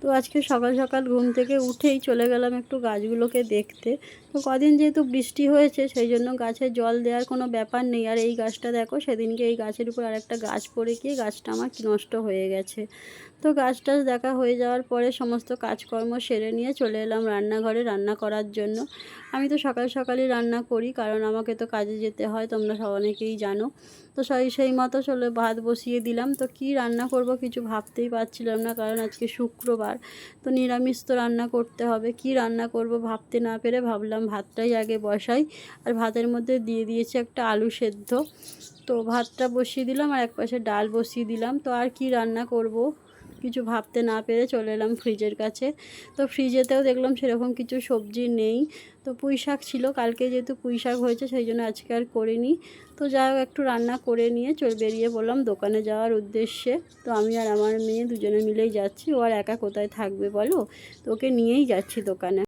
তো আজকে সকাল সকাল ঘুম থেকে উঠেই চলে গেলাম একটু গাছগুলোকে দেখতে। তো কদিন যেহেতু বৃষ্টি হয়েছে সেই জন্য গাছে জল দেওয়ার কোনো ব্যাপার নেই। আর এই গাছটা দেখো, সেদিনকে এই গাছের উপর আরেকটা গাছ পড়ে গিয়ে গাছটা আমার নষ্ট হয়ে গেছে। তো গাছটা দেখা হয়ে যাওয়ার পরে সমস্ত কাজকর্ম সেরে নিয়ে চলে এলাম রান্নাঘরে রান্না করার জন্য। আমি তো সকাল সকালই রান্না করি, কারণ আমাকে তো কাজে যেতে হয়, তোমরা অনেকেই জানো। তো সেই মতো চলে ভাত বসিয়ে দিলাম। তো কি রান্না করব কিছু ভাবতেই পারছিলাম না, কারণ আজকে শুক্রবার, তো নিরামিষ তো রান্না করতে হবে। কি রান্না করব ভাবতে না পেরে ভাবলাম ভাতটাই আগে বসাই। আর ভাতের মধ্যে দিয়ে দিয়েছি একটা আলু সেদ্ধ। তো ভাতটা বসিয়ে দিলাম আর একপাশে ডাল বসিয়ে দিলাম। তো আর কি রান্না করব কিছু ভাবতে না পেরে চলে এলাম ফ্রিজের কাছে। তো ফ্রিজেতেও দেখলাম সেরকম কিছু সবজি নেই। তো পুঁই শাক ছিল, কালকে যেহেতু পুঁই শাক হয়েছে সেই জন্য আজকে আর করিনি। তো যাই হোক, একটু রান্না করে নিয়ে বেরিয়ে পড়লাম দোকানে যাওয়ার উদ্দেশ্যে। তো আমি আর আমার মেয়ে দুজনে মিলেই যাচ্ছি, ও আর একা কোথায় থাকবে বলো, তো ওকে নিয়েই যাচ্ছি দোকানে।